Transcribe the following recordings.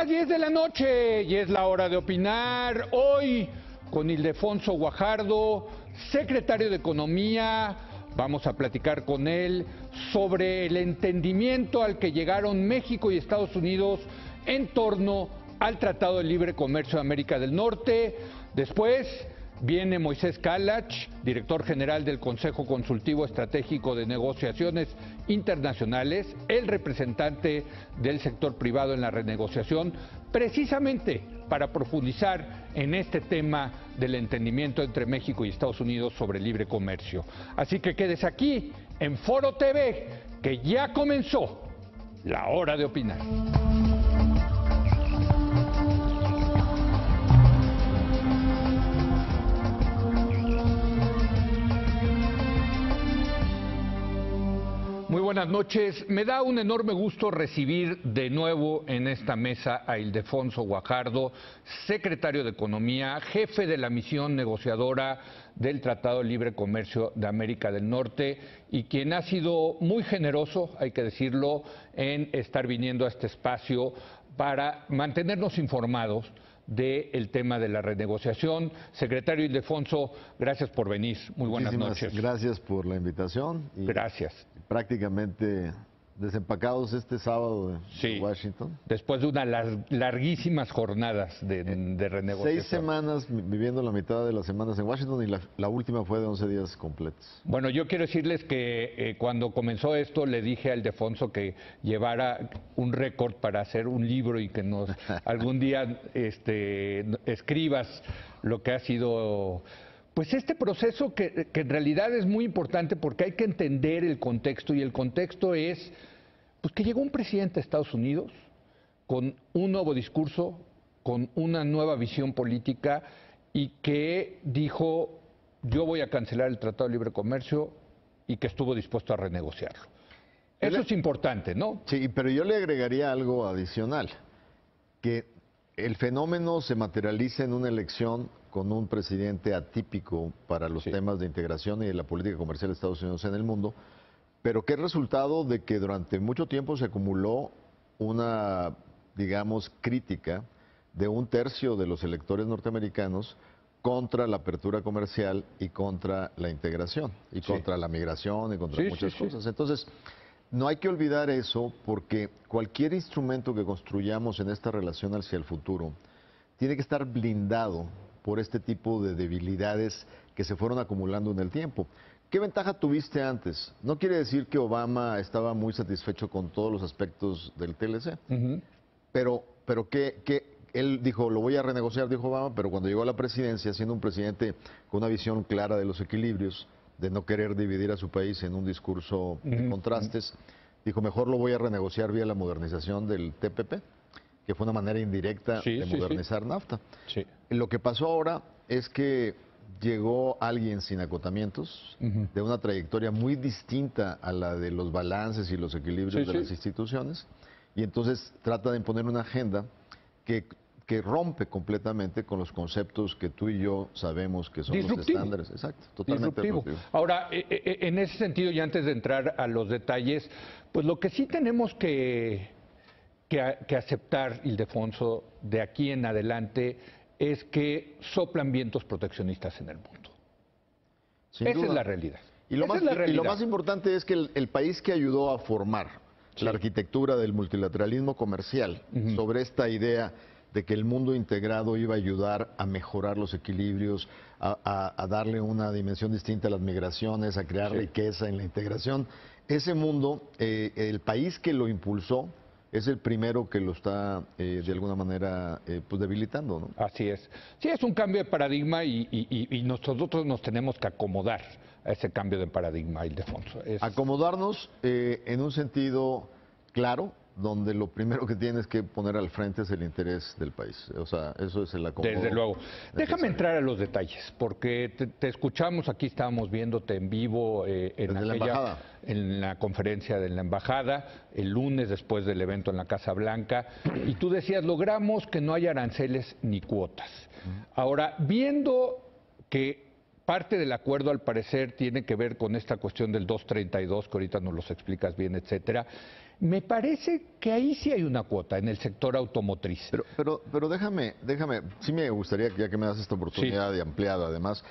Las 10 de la noche y es la hora de opinar. Hoy con Ildefonso Guajardo, secretario de Economía. Vamos a platicar con él sobre el entendimiento al que llegaron México y Estados Unidos en torno al Tratado de Libre Comercio de América del Norte. Después viene Moisés Kalach, director general del Consejo Consultivo Estratégico de Negociaciones Internacionales, el representante del sector privado en la renegociación, precisamente para profundizar en este tema del entendimiento entre México y Estados Unidos sobre el libre comercio. Así que quédese aquí en Foro TV, que ya comenzó la hora de opinar. Muy buenas noches. Me da un enorme gusto recibir de nuevo en esta mesa a Ildefonso Guajardo, secretario de Economía, jefe de la misión negociadora del Tratado de Libre Comercio de América del Norte y quien ha sido muy generoso, hay que decirlo, en estar viniendo a este espacio para mantenernos informados del tema de la renegociación. Secretario Ildefonso, gracias por venir. Muy buenas noches. Gracias por la invitación. Y gracias. Prácticamente desempacados este sábado de Washington. Después de unas larguísimas jornadas de renegociación. 6 semanas viviendo la mitad de las semanas en Washington y la última fue de 11 días completos. Bueno, yo quiero decirles que cuando comenzó esto le dije a Ildefonso que llevara un récord para hacer un libro y que nos algún día escribas lo que ha sido... Pues este proceso que en realidad es muy importante porque hay que entender el contexto, y el contexto es pues que llegó un presidente de Estados Unidos con un nuevo discurso, con una nueva visión política y que dijo: yo voy a cancelar el Tratado de Libre Comercio, y que estuvo dispuesto a renegociarlo. Eso es importante, ¿no? Sí, pero yo le agregaría algo adicional, que el fenómeno se materializa en una elección con un presidente atípico para los temas de integración y de la política comercial de Estados Unidos en el mundo, pero que es resultado de que durante mucho tiempo se acumuló una, digamos, crítica de 1/3 de los electores norteamericanos contra la apertura comercial y contra la integración, y contra la migración y contra muchas cosas. Entonces, no hay que olvidar eso, porque cualquier instrumento que construyamos en esta relación hacia el futuro tiene que estar blindado por este tipo de debilidades que se fueron acumulando en el tiempo. ¿Qué ventaja tuviste antes? No quiere decir que Obama estaba muy satisfecho con todos los aspectos del TLC, pero que él dijo: lo voy a renegociar, dijo Obama, pero cuando llegó a la presidencia, siendo un presidente con una visión clara de los equilibrios, de no querer dividir a su país en un discurso de contrastes, dijo: mejor lo voy a renegociar vía la modernización del TPP, que fue una manera indirecta de modernizar NAFTA. Lo que pasó ahora es que llegó alguien sin acotamientos, de una trayectoria muy distinta a la de los balances y los equilibrios de las instituciones, y entonces trata de imponer una agenda que rompe completamente con los conceptos que tú y yo sabemos que son los estándares. Exacto, totalmente disruptivo. Ahora, en ese sentido, y antes de entrar a los detalles, pues lo que sí tenemos que aceptar, Ildefonso, de aquí en adelante, es que soplan vientos proteccionistas en el mundo. Esa es la realidad. Y lo más importante es que el país que ayudó a formar la arquitectura del multilateralismo comercial sobre esta idea de que el mundo integrado iba a ayudar a mejorar los equilibrios, a darle una dimensión distinta a las migraciones, a crear riqueza en la integración. Ese mundo, el país que lo impulsó, es el primero que lo está de alguna manera pues debilitando, ¿no? Así es. Sí, es un cambio de paradigma y nosotros nos tenemos que acomodar a ese cambio de paradigma, Ildefonso. Acomodarnos en un sentido claro, donde lo primero que tienes que poner al frente es el interés del país. O sea, eso es el acomodo. Desde luego. Déjame entrar a los detalles, porque te escuchamos, aquí estábamos viéndote en vivo en la conferencia de la Embajada, el lunes después del evento en la Casa Blanca, y tú decías: logramos que no haya aranceles ni cuotas. Ahora, viendo que Parte del acuerdo, al parecer, tiene que ver con esta cuestión del 232, que ahorita nos los explicas bien, etcétera. Me parece que ahí sí hay una cuota en el sector automotriz. Pero déjame, sí me gustaría, ya que me das esta oportunidad de ampliada, además,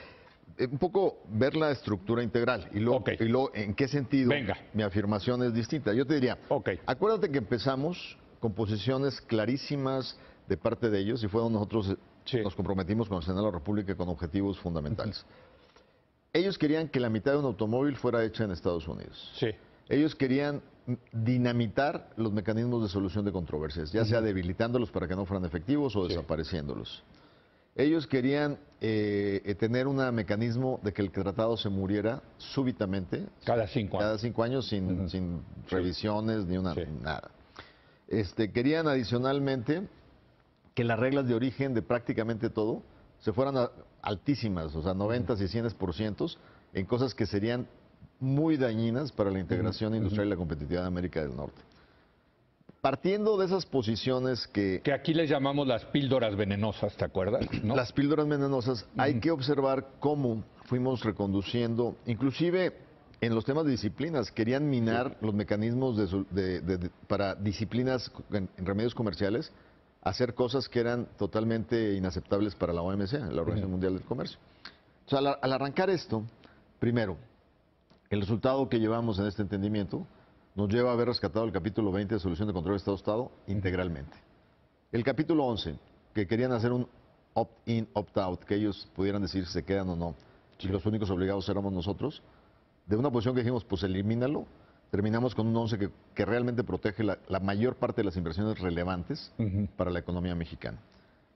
un poco ver la estructura integral y luego en qué sentido mi afirmación es distinta. Yo te diría, acuérdate que empezamos con posiciones clarísimas de parte de ellos y fue donde nosotros nos comprometimos con el Senado de la República con objetivos fundamentales. Ellos querían que la mitad de un automóvil fuera hecha en Estados Unidos. Ellos querían dinamitar los mecanismos de solución de controversias, ya sea debilitándolos para que no fueran efectivos o desapareciéndolos. Ellos querían tener un mecanismo de que el tratado se muriera súbitamente. Cada 5 años. Cada 5 años sin revisiones ni nada. Querían adicionalmente que las reglas de origen de prácticamente todo se fueran altísimas, o sea, 90 y 100% en cosas que serían muy dañinas para la integración industrial y la competitividad de América del Norte. Partiendo de esas posiciones que aquí les llamamos las píldoras venenosas, ¿te acuerdas? ¿No? Las píldoras venenosas, hay que observar cómo fuimos reconduciendo, inclusive en los temas de disciplinas, querían minar los mecanismos para disciplinas en remedios comerciales, hacer cosas que eran totalmente inaceptables para la OMC, la Organización Mundial del Comercio. Entonces, al arrancar esto, primero, el resultado que llevamos en este entendimiento nos lleva a haber rescatado el capítulo 20 de Solución de Control de Estado-Estado integralmente. El capítulo 11, que querían hacer un opt-in, opt-out, que ellos pudieran decir si se quedan o no, y los únicos obligados éramos nosotros, de una posición que dijimos, pues elimínalo, terminamos con un 11 que realmente protege la mayor parte de las inversiones relevantes para la economía mexicana.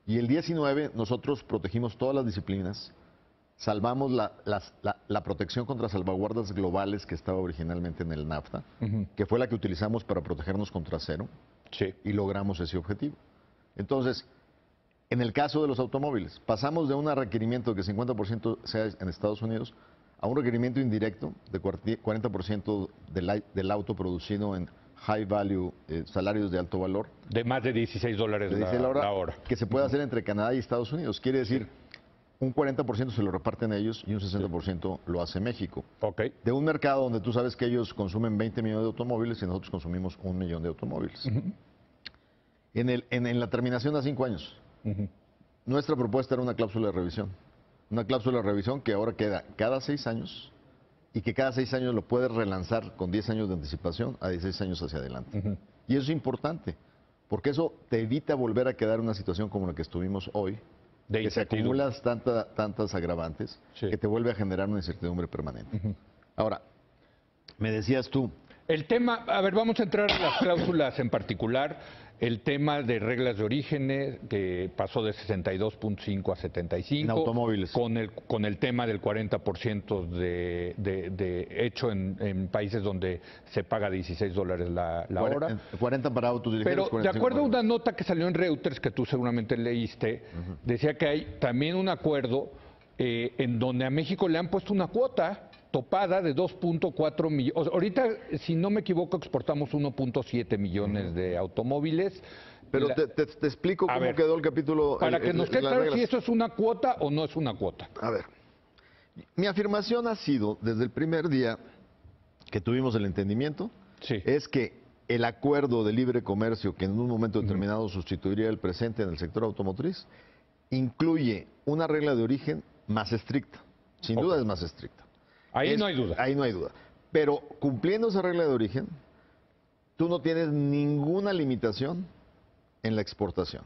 Y el 19, nosotros protegimos todas las disciplinas, salvamos la protección contra salvaguardas globales que estaba originalmente en el NAFTA, que fue la que utilizamos para protegernos contra cero, y logramos ese objetivo. Entonces, en el caso de los automóviles, pasamos de un requerimiento de que 50% sea en Estados Unidos a un requerimiento indirecto de 40% del auto producido en high value, salarios de alto valor. De más de $16 la hora. Que se puede hacer entre Canadá y Estados Unidos. Quiere decir, un 40% se lo reparten ellos y un 60% lo hace México. De un mercado donde tú sabes que ellos consumen 20 millones de automóviles y nosotros consumimos 1 millón de automóviles. En la terminación a 5 años, nuestra propuesta era una cláusula de revisión. Una cláusula de revisión que ahora queda cada 6 años y que cada 6 años lo puedes relanzar con 10 años de anticipación a 16 años hacia adelante. Y eso es importante, porque eso te evita volver a quedar en una situación como la que estuvimos hoy, que se acumulan tantas agravantes, que te vuelve a generar una incertidumbre permanente. Ahora, me decías tú. El tema, a ver, vamos a entrar en las cláusulas en particular. El tema de reglas de orígenes, que pasó de 62.5 a 75. En automóviles. Con el tema del 40% de hecho en países donde se paga $16 la hora. 40 para autos ligeros. Pero de acuerdo a una nota que salió en Reuters, que tú seguramente leíste, decía que hay también un acuerdo en donde a México le han puesto una cuota topada de 2.4 millones. Ahorita, si no me equivoco, exportamos 1.7 millones de automóviles. Pero te explico cómo quedó el capítulo. Para que nos quede claro si eso es una cuota o no es una cuota. A ver, mi afirmación ha sido, desde el primer día que tuvimos el entendimiento, es que el acuerdo de libre comercio, que en un momento determinado sustituiría el presente en el sector automotriz, incluye una regla de origen más estricta. Sin duda es más estricta. Ahí no hay duda. Ahí no hay duda. Pero cumpliendo esa regla de origen, tú no tienes ninguna limitación en la exportación.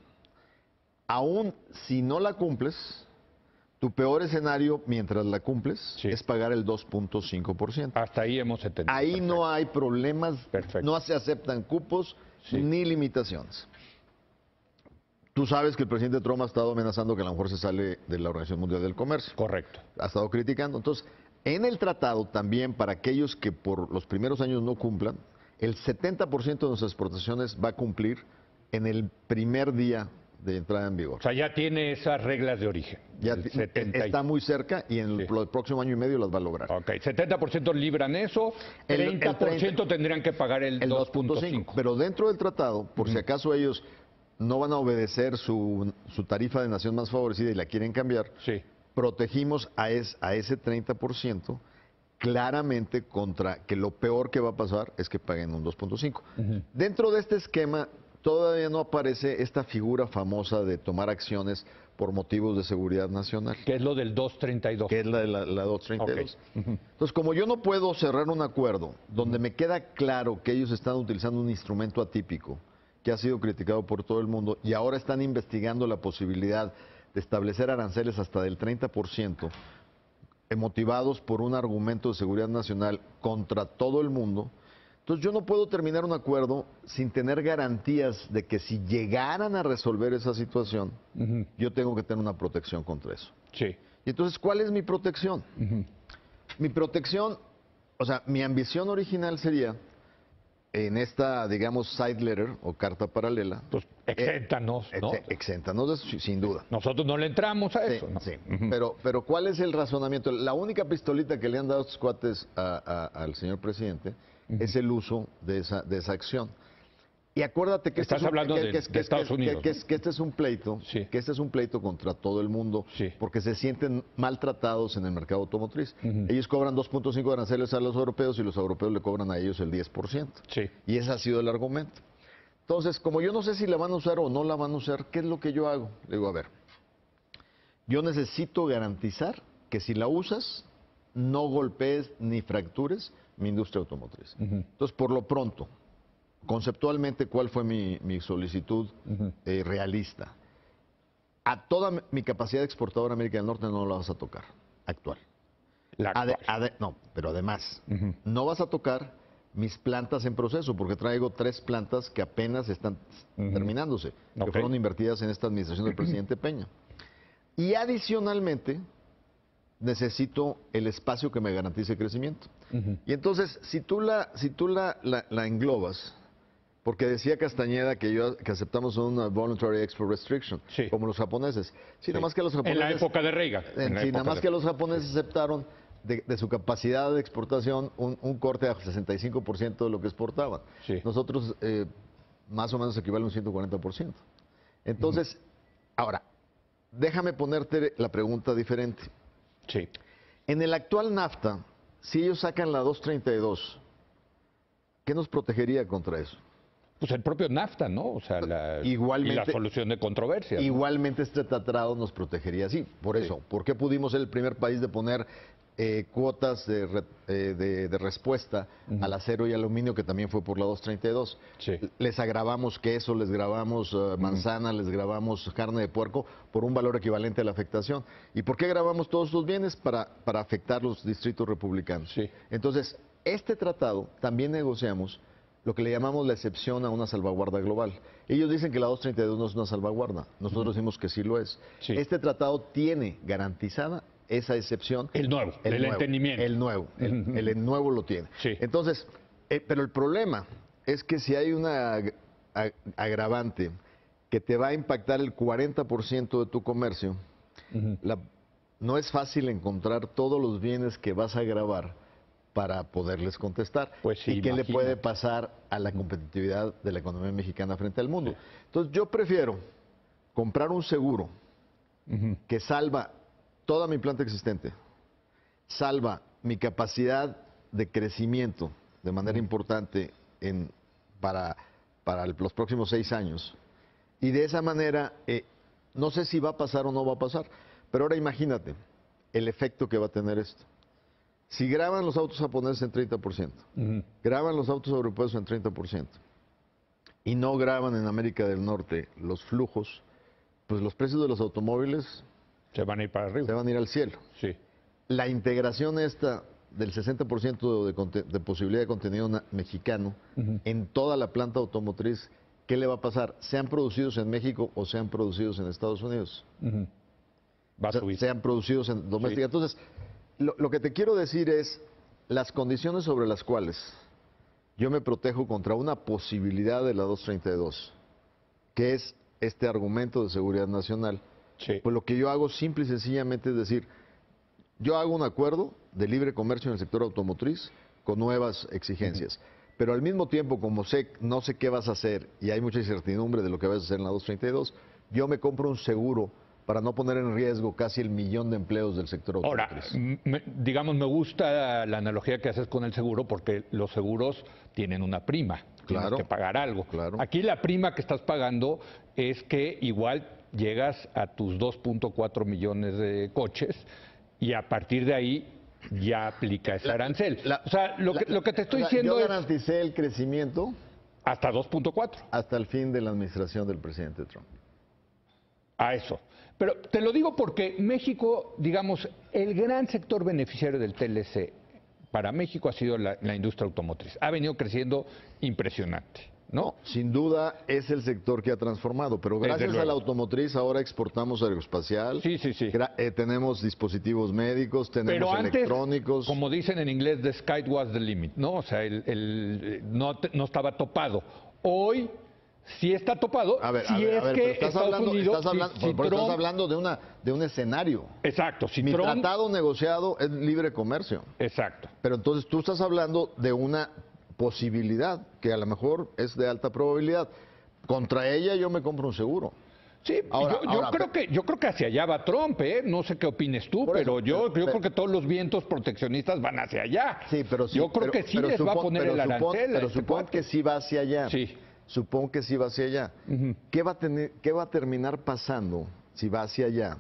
Aún si no la cumples, tu peor escenario mientras la cumples es pagar el 2.5%. Hasta ahí hemos entendido. Ahí no hay problemas, no se aceptan cupos ni limitaciones. Tú sabes que el presidente Trump ha estado amenazando que a lo mejor se sale de la Organización Mundial del Comercio. Correcto. Ha estado criticando. Entonces, en el tratado también, para aquellos que por los primeros años no cumplan, el 70% de nuestras exportaciones va a cumplir en el primer día de entrada en vigor. O sea, ya tiene esas reglas de origen. Ya está muy cerca y en el próximo año y medio las va a lograr. 70% libran eso, 30% tendrían que pagar el 2.5. Pero dentro del tratado, por si acaso ellos no van a obedecer su tarifa de nación más favorecida y la quieren cambiar, protegimos a ese 30% claramente contra que lo peor que va a pasar es que paguen un 2.5. Dentro de este esquema todavía no aparece esta figura famosa de tomar acciones por motivos de seguridad nacional. Que es lo del 232. Que es la 232. Okay. Entonces, como yo no puedo cerrar un acuerdo donde me queda claro que ellos están utilizando un instrumento atípico que ha sido criticado por todo el mundo y ahora están investigando la posibilidad de establecer aranceles hasta del 30%, motivados por un argumento de seguridad nacional contra todo el mundo, entonces yo no puedo terminar un acuerdo sin tener garantías de que si llegaran a resolver esa situación, yo tengo que tener una protección contra eso. Sí. Y entonces, ¿cuál es mi protección? Mi protección, o sea, mi ambición original sería, en esta, digamos, side letter o carta paralela. Pues exéntanos, ¿no? Exéntanos, sin duda. Nosotros no le entramos a eso, ¿no? Sí. Pero ¿cuál es el razonamiento? La única pistolita que le han dado estos cuates al señor presidente es el uso de esa acción. Y acuérdate que Estás hablando de Estados Unidos. Que este es un pleito, sí, que este es un pleito contra todo el mundo, sí, porque se sienten maltratados en el mercado automotriz. Ellos cobran 2.5 aranceles a los europeos y los europeos le cobran a ellos el 10%. Sí. Y ese ha sido el argumento. Entonces, como yo no sé si la van a usar o no la van a usar, ¿qué es lo que yo hago? Le digo, a ver, yo necesito garantizar que si la usas, no golpees ni fractures mi industria automotriz. Entonces, por lo pronto, conceptualmente, ¿cuál fue mi solicitud realista? A toda mi capacidad exportadora a América del Norte no la vas a tocar, actual. No, pero además, no vas a tocar mis plantas en proceso, porque traigo 3 plantas que apenas están terminándose, que fueron invertidas en esta administración del presidente Peña. Y adicionalmente, necesito el espacio que me garantice crecimiento. Y entonces, si tú la englobas, porque decía Castañeda que aceptamos una voluntary export restriction, sí, como los japoneses. Sí, nada más que los japoneses, en la época de Reagan. Nada más que los japoneses aceptaron de su capacidad de exportación un corte a 65% de lo que exportaban. Sí. Nosotros más o menos equivale a un 140%. Entonces, ahora, déjame ponerte la pregunta diferente. Sí. En el actual NAFTA, si ellos sacan la 232, ¿qué nos protegería contra eso? Pues el propio NAFTA, ¿no? O sea, igualmente, y la solución de controversias. Igualmente este tratado nos protegería así. Por eso, ¿por qué pudimos ser el primer país de poner cuotas de respuesta al acero y aluminio, que también fue por la 232? Sí. Les agravamos queso, les grabamos manzana, les grabamos carne de puerco por un valor equivalente a la afectación. ¿Y por qué grabamos todos estos bienes? Para afectar los distritos republicanos. Sí. Entonces, este tratado también negociamos lo que le llamamos la excepción a una salvaguarda global. Ellos dicen que la 232 no es una salvaguarda. Nosotros decimos que sí lo es. Sí. Este tratado tiene garantizada esa excepción. El nuevo, el entendimiento. El nuevo, el nuevo lo tiene. Sí. Entonces, pero el problema es que si hay una agravante que te va a impactar el 40% de tu comercio, no es fácil encontrar todos los bienes que vas a gravar para poderles contestar. Pues sí, ¿y qué le puede pasar a la competitividad de la economía mexicana frente al mundo? Entonces, yo prefiero comprar un seguro que salva toda mi planta existente, salva mi capacidad de crecimiento de manera importante para los próximos 6 años. Y de esa manera, no sé si va a pasar o no va a pasar, pero ahora imagínate el efecto que va a tener esto. Si graban los autos japoneses en 30%, graban los autos europeos en 30%, y no graban en América del Norte los flujos, pues los precios de los automóviles se van a ir para arriba. Se van a ir al cielo. Sí. La integración esta del 60% de posibilidad de contenido mexicano en toda la planta automotriz, ¿qué le va a pasar? Sean producidos en México o sean producidos en Estados Unidos. Va a subir. Sean producidos en doméstica. Sí. Entonces, lo que te quiero decir es las condiciones sobre las cuales yo me protejo contra una posibilidad de la 232, que es este argumento de seguridad nacional. Sí. Pues lo que yo hago simple y sencillamente es decir, yo hago un acuerdo de libre comercio en el sector automotriz con nuevas exigencias, pero al mismo tiempo, como no sé qué vas a hacer y hay mucha incertidumbre de lo que vas a hacer en la 232, yo me compro un seguro para no poner en riesgo casi 1,000,000 de empleos del sector Ahora, automotriz. digamos, me gusta la analogía que haces con el seguro porque los seguros tienen una prima, tienes Claro, que pagar algo. claro. Aquí la prima que estás pagando es que igual llegas a tus 2.4 millones de coches y a partir de ahí ya aplica ese arancel. O sea, lo que te estoy diciendo yo es garanticé el crecimiento hasta 2.4. hasta el fin de la administración del presidente Trump. A eso. Pero te lo digo porque México, digamos, el gran sector beneficiario del TLC para México ha sido la industria automotriz. Ha venido creciendo impresionante, ¿no? Sin duda es el sector que ha transformado, pero Desde gracias a luego. la automotriz ahora exportamos aeroespacial, Sí, sí, sí. Tenemos dispositivos médicos, Pero tenemos antes, electrónicos. como dicen en inglés, the sky was the limit, ¿no? O sea, no estaba topado. Hoy sí está topado. A ver, si es pero que estás Estados hablando, Unidos, estás hablando, si por eso Trump- estás hablando de un escenario. Exacto, si Mi Trump... tratado negociado es libre comercio, Exacto. pero entonces tú estás hablando de una posibilidad que a lo mejor es de alta probabilidad. Contra ella yo me compro un seguro. Sí, Ahora, yo creo que hacia allá va Trump, ¿eh? No sé qué opines tú, Por pero eso, yo pero- creo que todos los vientos proteccionistas van hacia allá. Sí, pero sí, yo creo pero- que sí pero les va a supón- poner pero el supón- arancel. a Pero este supón cuate. que sí va hacia allá. Sí. Supón que sí va hacia allá. ¿Qué va a terminar pasando si va hacia allá?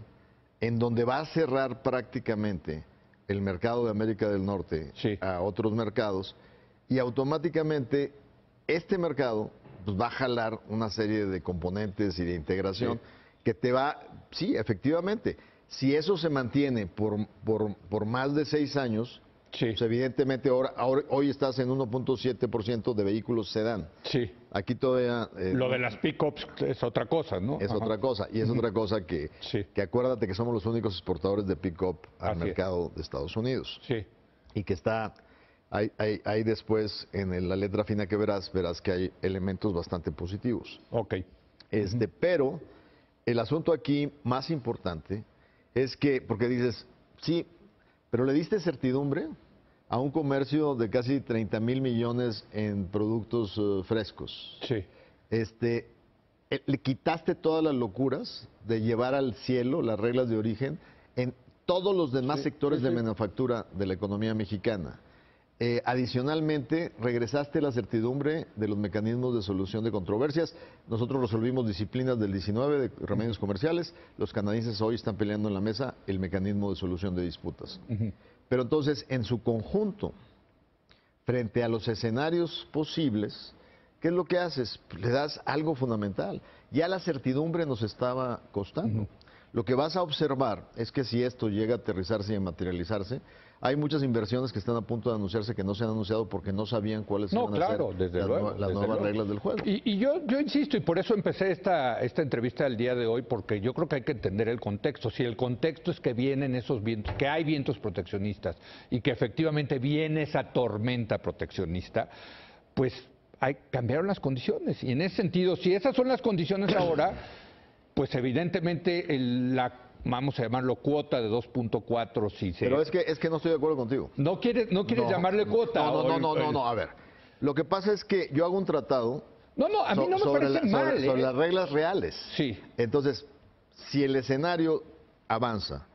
En donde va a cerrar prácticamente el mercado de América del Norte Sí. a otros mercados y automáticamente este mercado pues, va a jalar una serie de componentes y de integración que te va, sí, efectivamente, si eso se mantiene por más de 6 años, Sí, pues evidentemente hoy estás en 1.7% de vehículos sedán. sí. Aquí todavía Lo de las pickups es otra cosa, ¿no? es Ajá. otra cosa. Y es otra cosa que acuérdate que somos los únicos exportadores de pick-up al Así es. mercado de Estados Unidos. Sí. Y que está, hay después en la letra fina que verás que hay elementos bastante positivos. Ok. Pero el asunto aquí más importante es que, porque dices, sí, pero le diste certidumbre a un comercio de casi 30,000 millones en productos frescos. Sí. Le quitaste todas las locuras de llevar al cielo las reglas de origen en todos los demás sectores de manufactura de la economía mexicana. Adicionalmente, regresaste la certidumbre de los mecanismos de solución de controversias. Nosotros resolvimos disciplinas del 19 de remedios comerciales. Los canadienses hoy están peleando en la mesa el mecanismo de solución de disputas. Pero entonces, en su conjunto, frente a los escenarios posibles, ¿qué es lo que haces? Le das algo fundamental. Ya la certidumbre nos estaba costando. Lo que vas a observar es que si esto llega a aterrizarse y a materializarse, hay muchas inversiones que están a punto de anunciarse que no se han anunciado porque no sabían cuáles No, iban a claro, ser desde las, luego, las desde nuevas luego. reglas del juego. Y yo insisto, y por eso empecé esta entrevista del día de hoy, porque yo creo que hay que entender el contexto. Si el contexto es que vienen esos vientos, que hay vientos proteccionistas y que efectivamente viene esa tormenta proteccionista, pues cambiaron las condiciones. Y en ese sentido, si esas son las condiciones ahora, pues evidentemente vamos a llamarlo cuota de 2.4 si se... Pero es que no estoy de acuerdo contigo. No quieres llamarle cuota. No, a ver. Lo que pasa es que yo hago un tratado No, a mí no me parece mal. sobre las reglas reales. Sí. Entonces, si el escenario avanza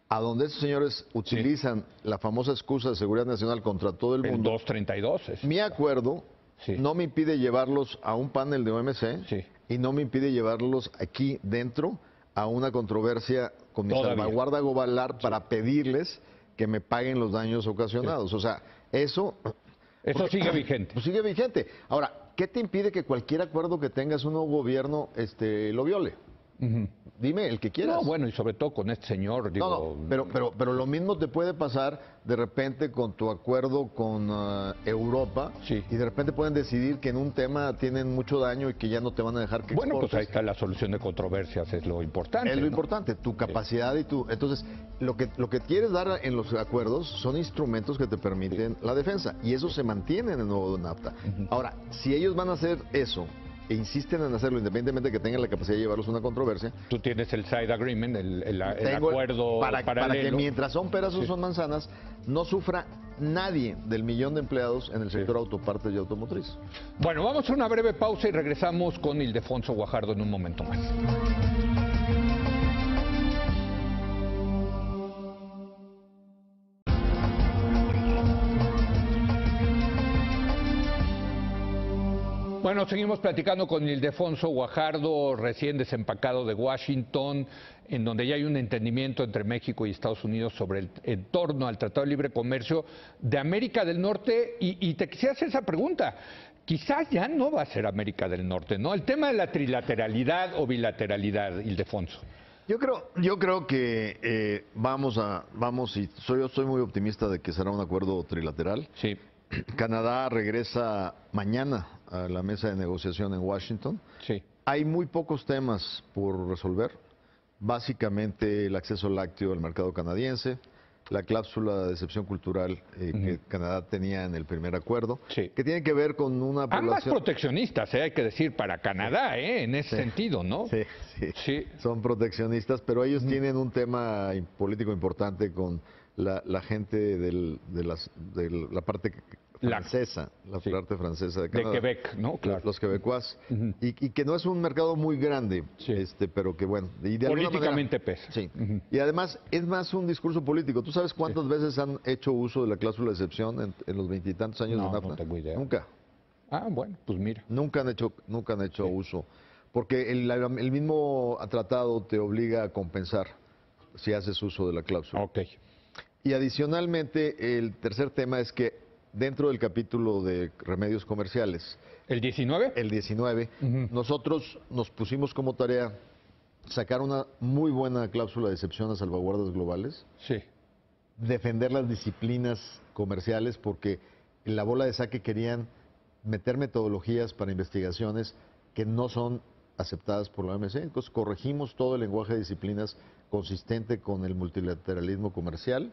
a donde esos señores utilizan la famosa excusa de seguridad nacional contra todo el El mundo, 232 es. mi acuerdo Sí. no me impide llevarlos a un panel de OMC Sí. y no me impide llevarlos aquí dentro a una controversia con mi Todavía. salvaguarda global para pedirles que me paguen los daños ocasionados. O sea, eso Sigue vigente. pues sigue vigente. Ahora, ¿qué te impide que cualquier acuerdo que tengas un nuevo gobierno lo viole? Dime, el que quieras. No, bueno, y sobre todo con este señor, digo... Pero lo mismo te puede pasar de repente con tu acuerdo con Europa Sí. y de repente pueden decidir que en un tema tienen mucho daño y que ya no te van a dejar que Bueno, pues exportes. ahí está la solución de controversias, es lo importante. Es lo ¿no? importante, tu capacidad y tu... Entonces, lo que quieres dar en los acuerdos son instrumentos que te permiten la defensa y eso se mantiene en el nuevo NAFTA. Ahora, si ellos van a hacer eso e insisten en hacerlo independientemente de que tengan la capacidad de llevarlos a una controversia, Tú tienes el side agreement, el tengo acuerdo para que paralelo. mientras son peras o son manzanas, no sufra nadie del 1,000,000 de empleados en el sector autopartes y automotriz. Bueno, vamos a una breve pausa y regresamos con Ildefonso Guajardo en un momento más. Bueno, seguimos platicando con Ildefonso Guajardo, recién desempacado de Washington, en donde ya hay un entendimiento entre México y Estados Unidos sobre el entorno al Tratado de Libre Comercio de América del Norte. Y te quisiera hacer esa pregunta. Quizás ya no va a ser América del Norte, ¿no? El tema de la trilateralidad o bilateralidad, Ildefonso. Yo creo que yo soy muy optimista de que será un acuerdo trilateral. Sí. Canadá regresa mañana a la mesa de negociación en Washington. Sí. Hay muy pocos temas por resolver. Básicamente el acceso lácteo al mercado canadiense, la cláusula de excepción cultural que Canadá tenía en el primer acuerdo, Sí. que tiene que ver con una Ambas población... proteccionistas, hay que decir, para Canadá, en ese sentido, ¿no? Sí, Sí. son proteccionistas, pero ellos tienen un tema político importante con la gente de la parte francesa, sí. parte francesa de De Canadá. Quebec, ¿no? Claro. Los quebecuas, y que no es un mercado muy grande, Sí. pero que bueno, y de alguna Políticamente manera, pesa. sí. Y además es más un discurso político. ¿Tú sabes cuántas veces han hecho uso de la cláusula de excepción en los veintitantos años No, de NAFTA? no tengo idea. Nunca. Ah, bueno, pues mira. Nunca han hecho uso, porque el mismo tratado te obliga a compensar si haces uso de la cláusula. Ok. Y adicionalmente, el tercer tema es que dentro del capítulo de remedios comerciales, ¿El 19? el 19, nosotros nos pusimos como tarea sacar una muy buena cláusula de excepción a salvaguardas globales, Sí. defender las disciplinas comerciales, porque en la bola de saque querían meter metodologías para investigaciones que no son aceptadas por la OMC. Entonces corregimos todo el lenguaje de disciplinas consistente con el multilateralismo comercial.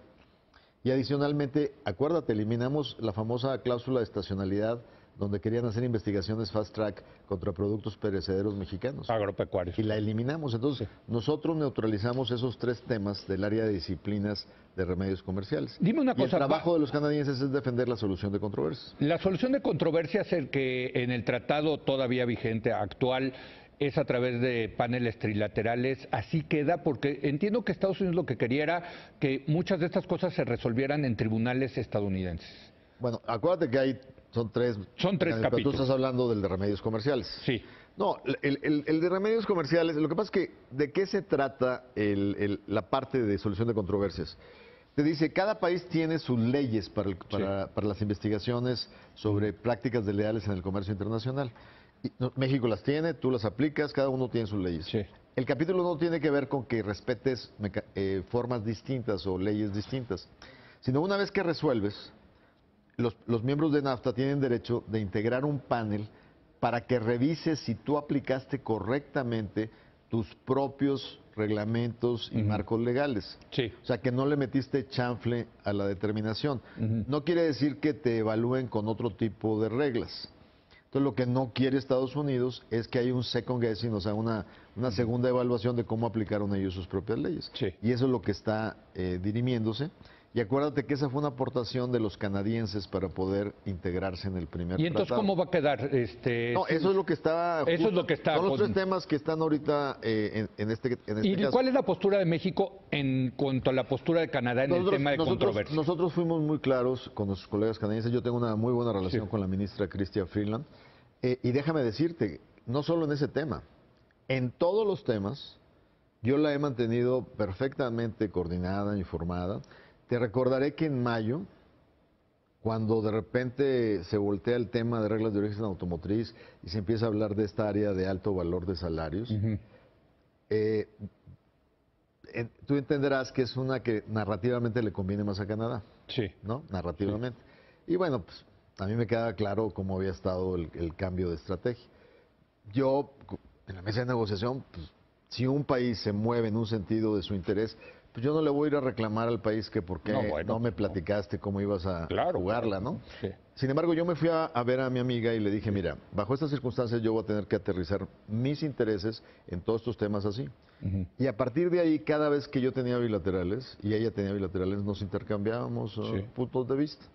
Y adicionalmente, acuérdate, eliminamos la famosa cláusula de estacionalidad donde querían hacer investigaciones fast track contra productos perecederos mexicanos. Agropecuarios. Y la eliminamos. Entonces, nosotros neutralizamos esos tres temas del área de disciplinas de remedios comerciales. Dime una Y el cosa, trabajo de los canadienses es defender la solución de controversias. La solución de controversias, el que en el tratado todavía vigente actual es a través de paneles trilaterales, así queda, porque entiendo que Estados Unidos lo que quería era que muchas de estas cosas se resolvieran en tribunales estadounidenses. Bueno, acuérdate que son tres capítulos. Pero tú estás hablando del de remedios comerciales. Sí. No, el de remedios comerciales, lo que pasa es que, ¿de qué se trata la parte de solución de controversias? Te dice, cada país tiene sus leyes para las investigaciones sobre prácticas desleales en el comercio internacional. México las tiene, tú las aplicas, cada uno tiene sus leyes. Sí. El capítulo no tiene que ver con que respetes formas distintas o leyes distintas, sino una vez que resuelves, los miembros de NAFTA tienen derecho de integrar un panel para que revises si tú aplicaste correctamente tus propios reglamentos y marcos legales. Sí. O sea, que no le metiste chanfle a la determinación. No quiere decir que te evalúen con otro tipo de reglas. Entonces, lo que no quiere Estados Unidos es que haya un second guessing, o sea, una segunda evaluación de cómo aplicaron ellos sus propias leyes. Sí. Y eso es lo que está dirimiéndose. Y acuérdate que esa fue una aportación de los canadienses para poder integrarse en el primer ¿Y entonces tratado. cómo va a quedar? No, eso es lo que está... Eso es lo que está Son los con- tres temas que están ahorita en este ¿Y caso. cuál es la postura de México en cuanto a la postura de Canadá en el tema de controversia? Nosotros fuimos muy claros con nuestros colegas canadienses. Yo tengo una muy buena relación Sí. con la ministra Chrystia Freeland. Y déjame decirte, no solo en ese tema, en todos los temas, yo la he mantenido perfectamente coordinada, informada. Te recordaré que en mayo, cuando de repente se voltea el tema de reglas de origen automotriz y se empieza a hablar de esta área de alto valor de salarios, tú entenderás que es una que narrativamente le conviene más a Canadá, Sí. ¿no? Narrativamente. Y bueno, pues a mí me queda claro cómo había estado el cambio de estrategia. Yo, en la mesa de negociación, pues, si un país se mueve en un sentido de su interés, pues yo no le voy a ir a reclamar al país que por qué no me platicaste cómo ibas a jugarla, ¿no? Sí. Sin embargo, yo me fui a ver a mi amiga y le dije, mira, bajo estas circunstancias yo voy a tener que aterrizar mis intereses en todos estos temas así. Y a partir de ahí, cada vez que yo tenía bilaterales y ella tenía bilaterales, nos intercambiábamos puntos de vista.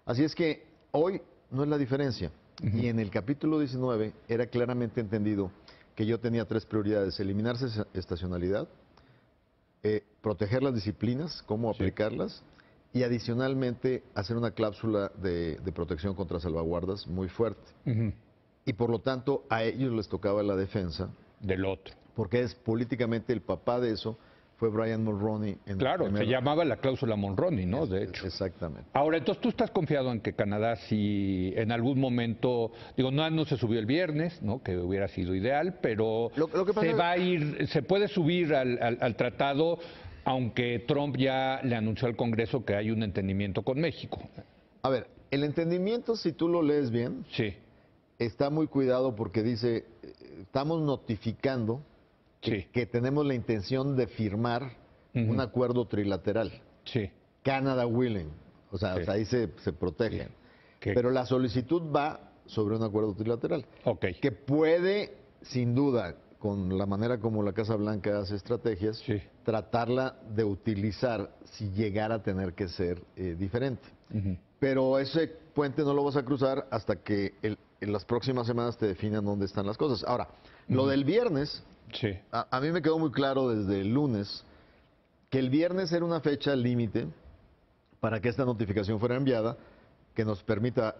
Así es que hoy no es la diferencia. Y en el capítulo 19 era claramente entendido que yo tenía tres prioridades: eliminarse estacionalidad, proteger las disciplinas, cómo aplicarlas, y adicionalmente hacer una cláusula de protección contra salvaguardas muy fuerte. y por lo tanto a ellos les tocaba la defensa, del otro. porque es políticamente el papá de eso, fue Brian Mulroney. Claro, se llamaba la cláusula Mulroney, ¿no? De hecho. Exactamente. Ahora, entonces tú estás confiado en que Canadá, si en algún momento, digo, no se subió el viernes, ¿no? Que hubiera sido ideal, pero Lo que pasa se va a ir, se puede subir al tratado, aunque Trump ya le anunció al Congreso que hay un entendimiento con México. A ver, el entendimiento, si tú lo lees bien, Sí, está muy cuidado porque dice, estamos notificando sí, que tenemos la intención de firmar un acuerdo trilateral. sí. Canada willing. O sea, Sí. o sea, ahí se protegen. Sí. Que- Pero la solicitud va sobre un acuerdo trilateral. Ok. Que puede, sin duda, con la manera como la Casa Blanca hace estrategias, Sí. tratarla de utilizar si llegara a tener que ser diferente. Ujú. Pero ese puente no lo vas a cruzar hasta que en las próximas semanas te definan dónde están las cosas. Ahora, lo del viernes, Sí, a mí me quedó muy claro desde el lunes que el viernes era una fecha límite para que esta notificación fuera enviada, que nos permita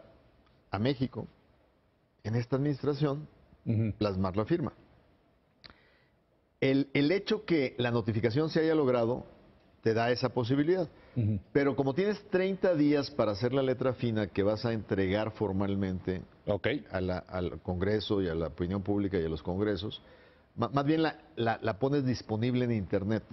a México, en esta administración, ujú, plasmar la firma. El hecho que la notificación se haya logrado te da esa posibilidad. ujú. Pero como tienes 30 días para hacer la letra fina que vas a entregar formalmente Ok. al Congreso y a la opinión pública y a los congresos, más bien la pones disponible en Internet.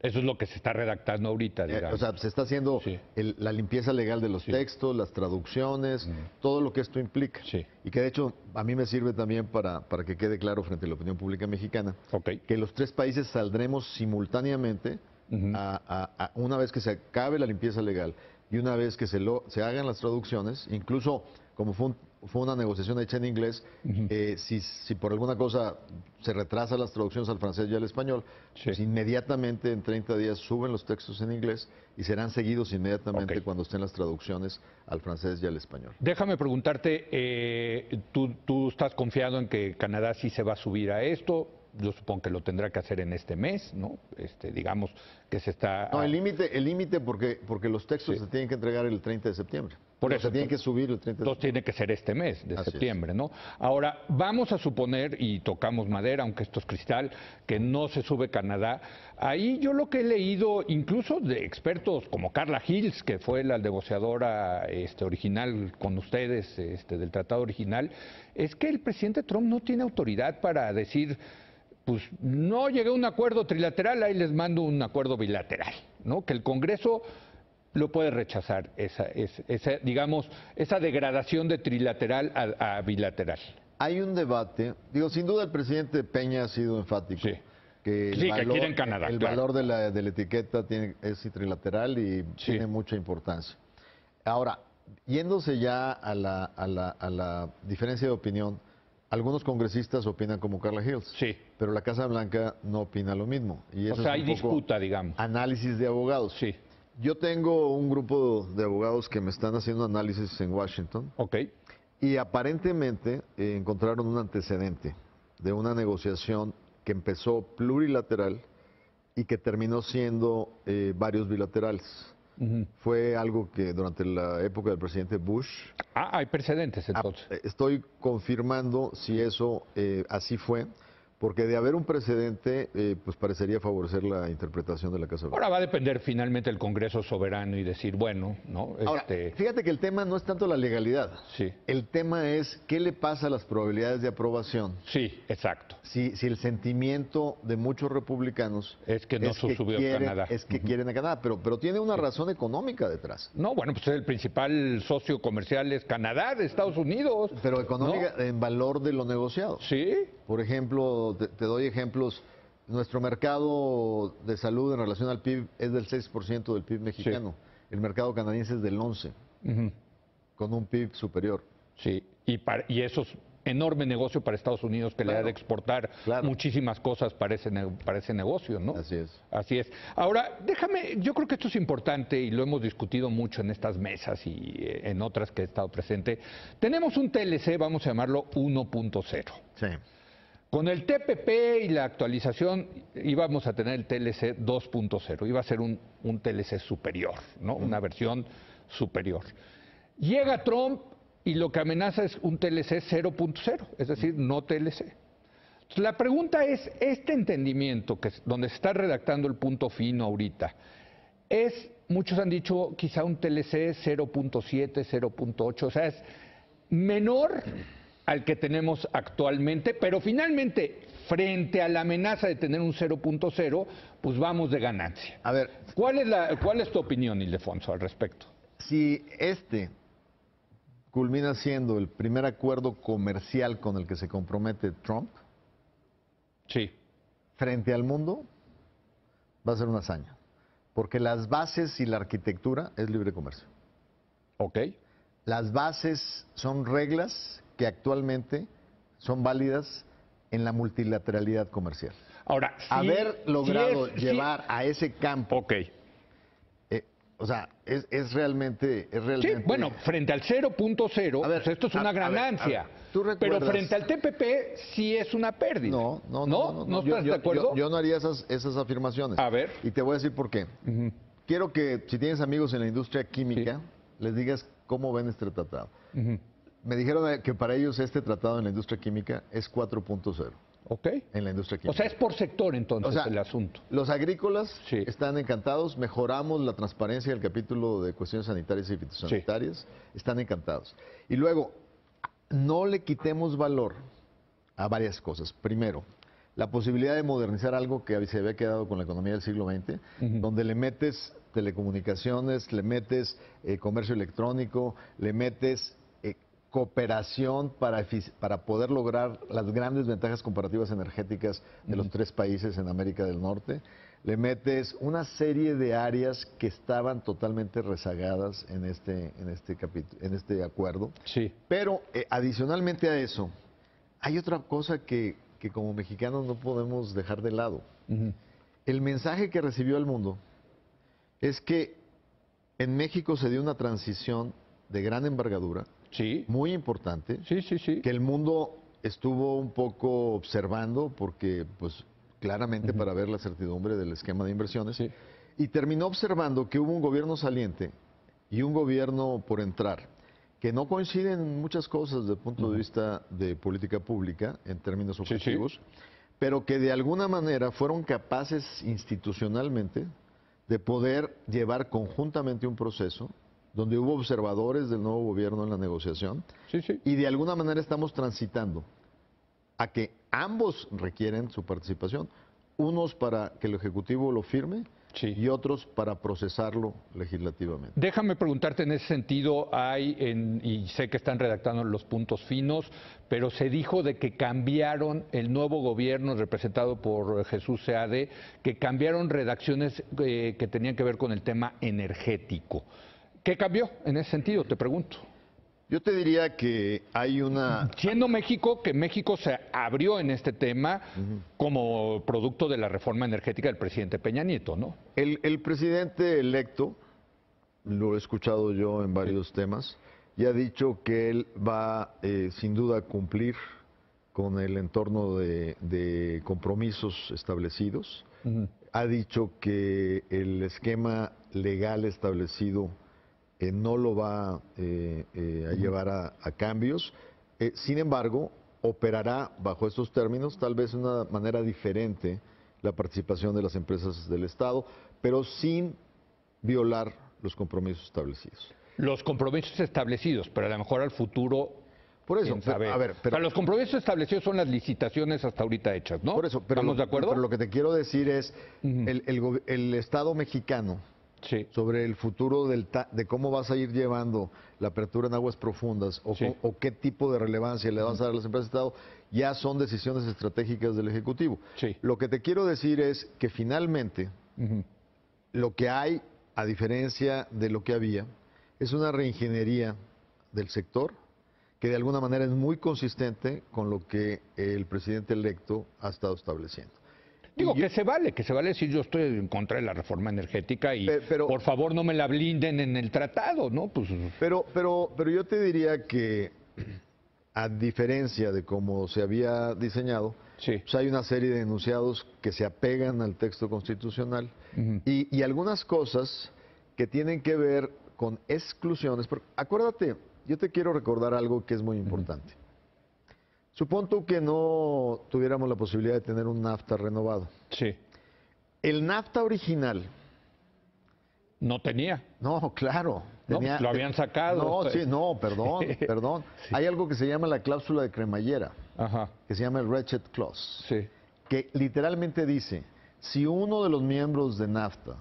Eso es lo que se está redactando ahorita, digamos. O sea, se está haciendo Sí. la limpieza legal de los Sí. textos, las traducciones, todo lo que esto implica. Sí. Y que de hecho a mí me sirve también para que quede claro frente a la opinión pública mexicana, Ok. que los tres países saldremos simultáneamente Ujú. una vez que se acabe la limpieza legal y una vez que se hagan las traducciones, incluso como fue una negociación hecha en inglés, si por alguna cosa se retrasan las traducciones al francés y al español, Sí. pues inmediatamente en 30 días suben los textos en inglés y serán seguidos inmediatamente Ok. cuando estén las traducciones al francés y al español. Déjame preguntarte, ¿tú estás confiado en que Canadá sí se va a subir a esto? Yo supongo que lo tendrá que hacer en este mes, ¿no? Digamos que se está... No, el límite porque los textos Sí. se tienen que entregar el 30 de septiembre. Por No, eso, se tienen que subir el 30 de Entonces septiembre. tiene que ser este mes de Así es. septiembre, ¿no? Ahora, vamos a suponer, y tocamos madera, aunque esto es cristal, que no se sube Canadá. Ahí yo lo que he leído, incluso de expertos como Carla Hills, que fue la negociadora original con ustedes del tratado original, es que el presidente Trump no tiene autoridad para decir, pues no llegué a un acuerdo trilateral, ahí les mando un acuerdo bilateral, ¿no? Que el Congreso lo puede rechazar, digamos, esa degradación de trilateral a bilateral. Hay un debate, digo, sin duda el presidente Peña ha sido enfático. Sí. Que Sí, que quiere en Canadá, el claro. valor de la etiqueta es trilateral y Sí. tiene mucha importancia. Ahora, yéndose ya a la diferencia de opinión, algunos congresistas opinan como Carla Hills, Sí. pero la Casa Blanca no opina lo mismo. Y O eso sea, es hay un poco disputa, digamos. análisis de abogados. Sí. Yo tengo un grupo de abogados que me están haciendo análisis en Washington Ok. y aparentemente encontraron un antecedente de una negociación que empezó plurilateral y que terminó siendo varios bilaterales. Ujú. Fue algo que durante la época del presidente Bush, Hay precedentes entonces. estoy confirmando si eso así fue, porque de haber un precedente, pues parecería favorecer la interpretación de la Casa Blanca. Ahora va a depender finalmente el Congreso soberano y decir, bueno, ¿no? Ahora, fíjate que el tema no es tanto la legalidad. Sí. El tema es qué le pasa a las probabilidades de aprobación Sí, exacto. si el sentimiento de muchos republicanos Es que no se subió a Canadá. es que quieren a Canadá, pero tiene una razón económica detrás. No, bueno, pues el principal socio comercial es Canadá, de Estados Unidos. Pero económica en valor de lo negociado. Sí. Por ejemplo, te doy ejemplos. Nuestro mercado de salud en relación al PIB es del 6% del PIB mexicano. El mercado canadiense es del 11%, Ujú. con un PIB superior. Sí, y eso es enorme negocio para Estados Unidos que le ha Claro, de exportar claro. muchísimas cosas para ese negocio, ¿no? Así es. Así es. Ahora, yo creo que esto es importante y lo hemos discutido mucho en estas mesas y en otras que he estado presente. Tenemos un TLC, vamos a llamarlo 1.0. Sí. Con el TPP y la actualización íbamos a tener el TLC 2.0, iba a ser un TLC superior, ¿no? Una versión superior. Llega Trump y lo que amenaza es un TLC 0.0, es decir, no TLC. Entonces, la pregunta es, este entendimiento donde se está redactando el punto fino ahorita, muchos han dicho quizá un TLC 0.7, 0.8, o sea, es menor al que tenemos actualmente, pero finalmente, frente a la amenaza de tener un 0.0, pues vamos de ganancia. A ver, ¿Cuál es tu opinión, Ildefonso, al respecto? si culmina siendo el primer acuerdo comercial con el que se compromete Trump Sí. frente al mundo, va a ser una hazaña. Porque las bases y la arquitectura es libre comercio. Ok. Las bases son reglas que actualmente son válidas en la multilateralidad comercial. Ahora, Haber logrado llevar a ese campo, Ok. o sea, es realmente... Sí, bueno, frente al 0.0, A ver, pues esto es una ganancia. ¿tú pero recuerdas? frente al TPP sí es una pérdida. ¿No estás de acuerdo? Yo no haría esas afirmaciones. A ver. Y te voy a decir por qué. Quiero que, si tienes amigos en la industria química, les digas cómo ven este tratado. Me dijeron que para ellos este tratado en la industria química es 4.0. Ok. En la industria química. O sea, es por sector entonces O sea, el asunto. Los agrícolas Sí. están encantados, mejoramos la transparencia del capítulo de cuestiones sanitarias y fitosanitarias, están encantados. Y luego, no le quitemos valor a varias cosas. Primero, la posibilidad de modernizar algo que se había quedado con la economía del siglo XX, donde le metes telecomunicaciones, le metes comercio electrónico, le metes cooperación para poder lograr las grandes ventajas comparativas energéticas de los tres países en América del Norte. Le metes una serie de áreas que estaban totalmente rezagadas en este acuerdo. Sí. Pero adicionalmente a eso, hay otra cosa que como mexicanos no podemos dejar de lado. El mensaje que recibió el mundo es que en México se dio una transición de gran envergadura, Sí. muy importante, Sí. que el mundo estuvo un poco observando porque, pues, claramente para ver la certidumbre del esquema de inversiones, Sí. y terminó observando que hubo un gobierno saliente y un gobierno por entrar, que no coinciden en muchas cosas desde el punto de vista de política pública, en términos objetivos, pero que de alguna manera fueron capaces institucionalmente de poder llevar conjuntamente un proceso donde hubo observadores del nuevo gobierno en la negociación, y de alguna manera estamos transitando a que ambos requieren su participación, unos para que el Ejecutivo lo firme y otros para procesarlo legislativamente. Déjame preguntarte en ese sentido, y sé que están redactando los puntos finos, pero se dijo de que cambiaron el nuevo gobierno representado por Jesús Seade, que cambiaron redacciones que tenían que ver con el tema energético. ¿Qué cambió en ese sentido? Te pregunto. Yo te diría que hay una... Siendo México, que México se abrió en este tema como producto de la reforma energética del presidente Peña Nieto, ¿no? El presidente electo, lo he escuchado yo en varios temas, y ha dicho que él va sin duda a cumplir con el entorno de compromisos establecidos. Ha dicho que el esquema legal establecido no lo va a llevar a cambios. Sin embargo, operará bajo estos términos, tal vez de una manera diferente, la participación de las empresas del Estado, pero sin violar los compromisos establecidos. Los compromisos establecidos, pero a lo mejor al futuro... Por eso, a ver, pero los compromisos establecidos son las licitaciones hasta ahorita hechas, ¿no? Por eso, pero ¿estamos de acuerdo? Pero lo que te quiero decir es, el Estado mexicano, sobre el futuro de cómo vas a ir llevando la apertura en aguas profundas o qué tipo de relevancia le vas a dar a las empresas de Estado, ya son decisiones estratégicas del Ejecutivo. Lo que te quiero decir es que finalmente lo que hay, a diferencia de lo que había, es una reingeniería del sector que de alguna manera es muy consistente con lo que el presidente electo ha estado estableciendo. Digo, que se vale decir yo estoy en contra de la reforma energética y pero, por favor no me la blinden en el tratado, ¿no? Pues... Pero yo te diría que, a diferencia de cómo se había diseñado, pues hay una serie de enunciados que se apegan al texto constitucional y algunas cosas que tienen que ver con exclusiones. Porque acuérdate yo te quiero recordar algo que es muy importante. Supón tú que no tuviéramos la posibilidad de tener un NAFTA renovado. Sí. El NAFTA original... No tenía. No, claro. No, pues lo habían sacado. No, sí, no, perdón. Hay algo que se llama la cláusula de cremallera, Ajá. que se llama el Ratchet Clause, Sí. que literalmente dice, si uno de los miembros de NAFTA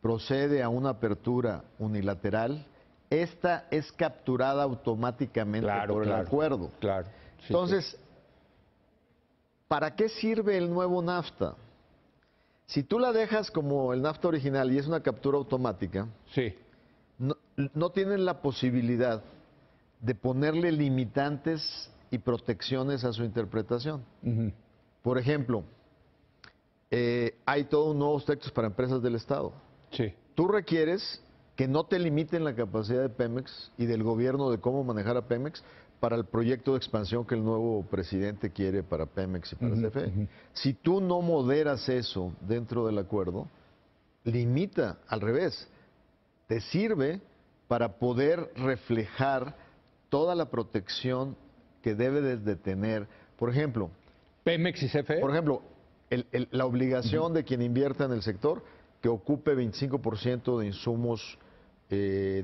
procede a una apertura unilateral, esta es capturada automáticamente por el acuerdo. Claro. Sí, entonces, ¿para qué sirve el nuevo NAFTA? Si tú la dejas como el NAFTA original y es una captura automática, sí. no tienen la posibilidad de ponerle limitantes y protecciones a su interpretación. Por ejemplo, hay todos nuevos textos para empresas del Estado. Sí. Tú requieres que no te limiten la capacidad de Pemex y del gobierno de cómo manejar a Pemex para el proyecto de expansión que el nuevo presidente quiere para Pemex y para CFE. Si tú no moderas eso dentro del acuerdo, limita, al revés, te sirve para poder reflejar toda la protección que debe de tener. Por ejemplo, Pemex y CFE. Por ejemplo, la obligación de quien invierta en el sector que ocupe 25% de insumos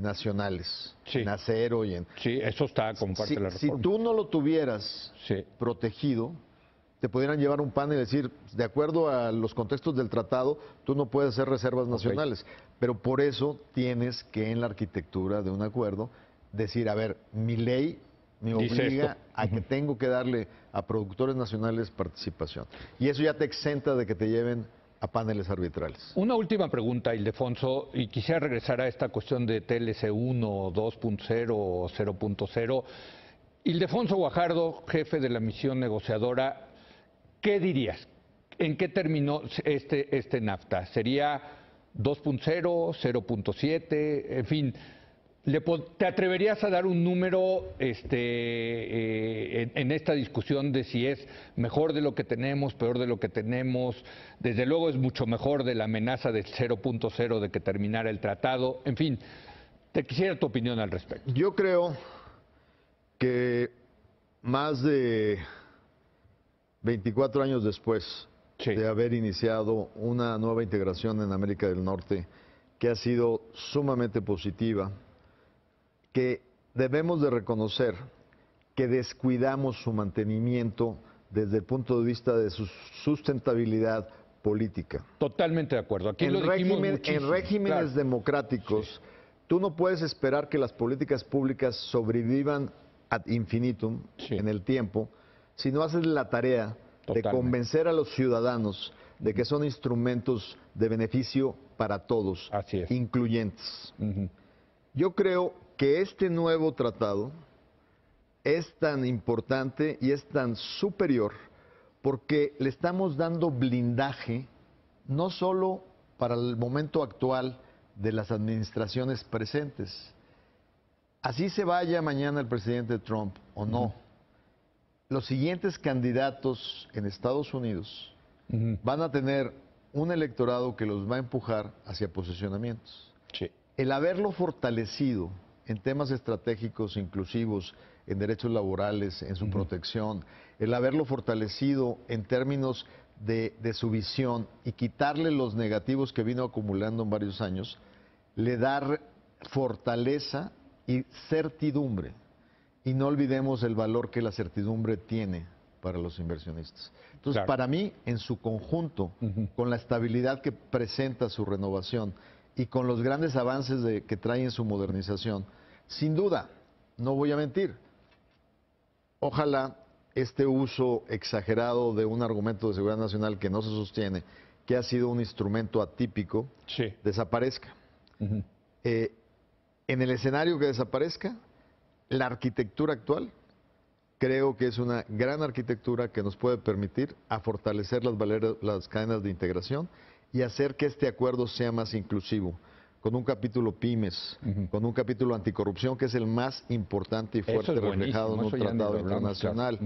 nacionales, sí. en acero y en... Sí, eso está como parte de la reforma. Si tú no lo tuvieras protegido, te pudieran llevar un pan y decir, de acuerdo a los contextos del tratado, tú no puedes hacer reservas nacionales. Pero por eso tienes que en la arquitectura de un acuerdo decir, a ver, mi ley me obliga a que tengo que darle a productores nacionales participación. Y eso ya te exenta de que te lleven a paneles arbitrales. Una última pregunta, Ildefonso, y quisiera regresar a esta cuestión de TLC 1, 2.0 o 0.0. Ildefonso Guajardo, jefe de la misión negociadora, ¿qué dirías? ¿En qué terminó este NAFTA? ¿Sería 2.0, 0.7? En fin, ¿te atreverías a dar un número en esta discusión de si es mejor de lo que tenemos, peor de lo que tenemos? Desde luego es mucho mejor de la amenaza del 0.0 de que terminara el tratado. En fin, te quisiera tu opinión al respecto. Yo creo que más de 24 años después de haber iniciado una nueva integración en América del Norte que ha sido sumamente positiva, que debemos de reconocer que descuidamos su mantenimiento desde el punto de vista de su sustentabilidad política. Totalmente de acuerdo. Aquí lo dijimos muchísimo. En regímenes democráticos, tú no puedes esperar que las políticas públicas sobrevivan ad infinitum en el tiempo si no haces la tarea de convencer a los ciudadanos de que son instrumentos de beneficio para todos, incluyentes. Yo creo que este nuevo tratado es tan importante y es tan superior porque le estamos dando blindaje no solo para el momento actual de las administraciones presentes. Así se vaya mañana el presidente Trump o no, los siguientes candidatos en Estados Unidos van a tener un electorado que los va a empujar hacia posicionamientos. El haberlo fortalecido en temas estratégicos inclusivos, en derechos laborales, en su protección, el haberlo fortalecido en términos de su visión y quitarle los negativos que vino acumulando en varios años, le da fortaleza y certidumbre. Y no olvidemos el valor que la certidumbre tiene para los inversionistas. Entonces, para mí, en su conjunto, con la estabilidad que presenta su renovación y con los grandes avances que trae en su modernización, sin duda, no voy a mentir, ojalá este uso exagerado de un argumento de seguridad nacional que no se sostiene, que ha sido un instrumento atípico, desaparezca. En el escenario que desaparezca, la arquitectura actual creo que es una gran arquitectura que nos puede permitir a fortalecer las cadenas de integración y hacer que este acuerdo sea más inclusivo. con un capítulo pymes, con un capítulo anticorrupción, que es el más importante y fuerte reflejado en un tratado internacional,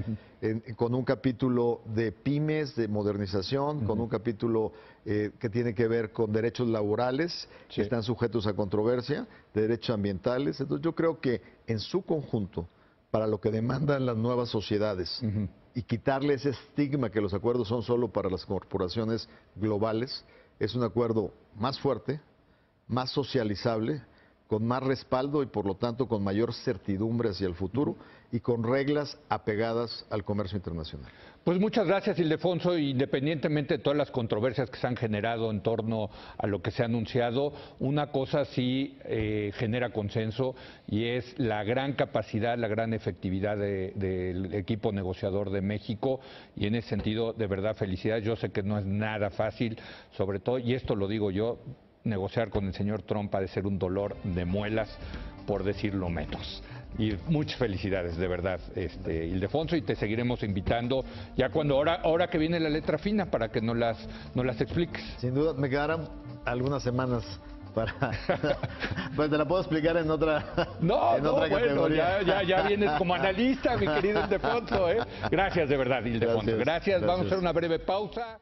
con un capítulo de pymes, de modernización, con un capítulo que tiene que ver con derechos laborales, que están sujetos a controversia, de derechos ambientales. Entonces yo creo que en su conjunto, para lo que demandan las nuevas sociedades, y quitarle ese estigma que los acuerdos son solo para las corporaciones globales, es un acuerdo más fuerte, más socializable, con más respaldo y por lo tanto con mayor certidumbre hacia el futuro y con reglas apegadas al comercio internacional. Pues muchas gracias, Ildefonso. Independientemente de todas las controversias que se han generado en torno a lo que se ha anunciado, una cosa sí genera consenso y es la gran capacidad, la gran efectividad del equipo negociador de México, y en ese sentido, de verdad, felicidades. Yo sé que no es nada fácil, sobre todo, y esto lo digo yo, negociar con el señor Trump ha de ser un dolor de muelas, por decirlo menos. Y muchas felicidades, de verdad, Ildefonso, y te seguiremos invitando ya cuando ahora que viene la letra fina para que nos las expliques. Sin duda, me quedarán algunas semanas para pues te la puedo explicar en otra categoría. Ya vienes como analista, mi querido Ildefonso, Gracias, de verdad, Ildefonso. Gracias. Vamos a hacer una breve pausa.